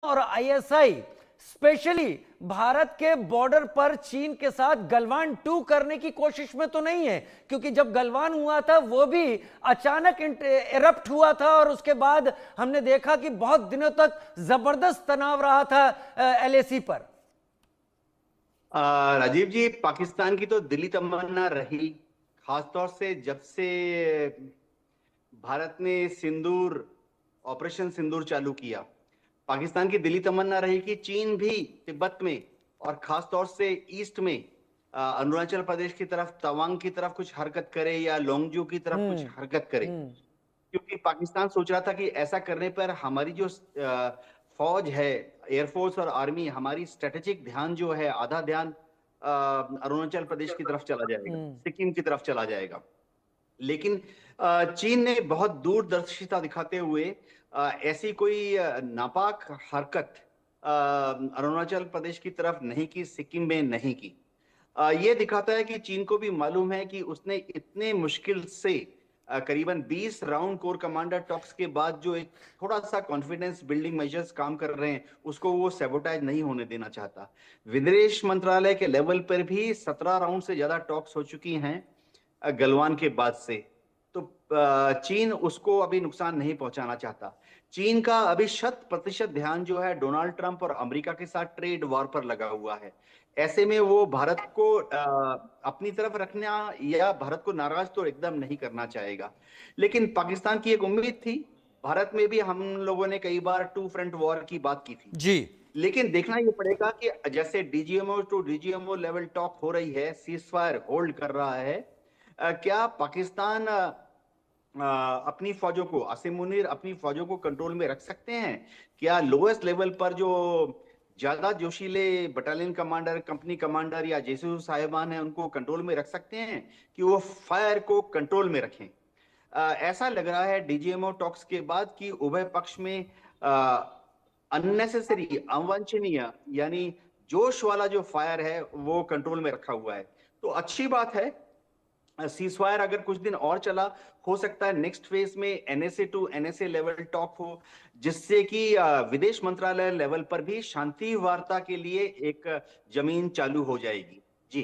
और ISI specially Bharat के border पर चीन के साथ गलवान 2 करने की कोशिश में तो नहीं है, क्योंकि जब गलवान हुआ था वो भी अचानक इरप्ट हुआ था और उसके बाद हमने देखा कि बहुत दिनों तक जबरदस्त तनाव रहा था एलएसी पर। राजीव जी, पाकिस्तान की तो दिली तमन्ना रही, खासतौर से जब से भारत ने ऑपरेशन सिंदूर चालू किया। पाकिस्तान की दिली तमन्ना रही कि चीन भी तिब्बत में और खासतौर से ईस्ट में अरुणाचल प्रदेश की तरफ, तवांग की तरफ कुछ हरकत करे या लोंगजू की तरफ कुछ हरकत करे, क्योंकि पाकिस्तान सोच रहा था कि ऐसा करने पर हमारी जो फौज है, एयरफोर्स और आर्मी, हमारी स्ट्रेटेजिक ध्यान जो है, आधा ध्यान अरुणाचल प्रदेश की तरफ चला जाएगा, सिक्किम की तरफ चला जाएगा। लेकिन चीन ने बहुत दूरदर्शिता दिखाते हुए ऐसी कोई नापाक हरकत अरुणाचल प्रदेश की तरफ नहीं की, सिक्किम में नहीं की। ये दिखाता है कि चीन को भी मालूम है कि उसने इतने मुश्किल से करीबन 20 राउंड कोर कमांडर टॉक्स के बाद जो एक थोड़ा सा कॉन्फिडेंस बिल्डिंग मेजर्स काम कर रहे हैं, उसको वो सैबोटाइज नहीं होने देना चाहता। विदेश मंत्रालय के लेवल पर भी 17 राउंड से ज्यादा टॉक्स हो चुकी हैं गलवान के बाद से। तो चीन उसको अभी नुकसान नहीं पहुंचाना चाहता। चीन का अभी 100% ध्यान जो है डोनाल्ड ट्रंप और अमेरिका के साथ ट्रेड वॉर पर लगा हुआ है। ऐसे में वो भारत को अपनी तरफ रखना या भारत को नाराज तो एकदम नहीं करना चाहेगा। लेकिन पाकिस्तान की एक उम्मीद थी, भारत में भी हम लोगों ने कई बार टू फ्रंट वॉर की बात की थी जी। लेकिन देखना ये पड़ेगा कि जैसे DGMO to DGMO level talk हो रही है, सीज फायर होल्ड कर रहा है, क्या पाकिस्तान अपनी फौजों को, आसिम मुनीर अपनी फौजों को कंट्रोल में रख सकते हैं? क्या लोएस्ट लेवल पर जो ज्यादा जोशीले बटालियन कमांडर, कंपनी कमांडर या जेसीयू साहिबान हैं, उनको कंट्रोल में रख सकते हैं कि वो फायर को कंट्रोल में रखें? ऐसा लग रहा है डीजीएमओ टॉक्स के बाद कि उभय पक्ष में अननेसेसरी, अवांछनीय, यानी जोश वाला जो फायर है वो कंट्रोल में रखा हुआ है। तो अच्छी बात है। सीजफायर अगर कुछ दिन और चला, हो सकता है नेक्स्ट फेज में NSA to NSA level talk हो, जिससे कि विदेश मंत्रालय लेवल पर भी शांति वार्ता के लिए एक जमीन चालू हो जाएगी। जी।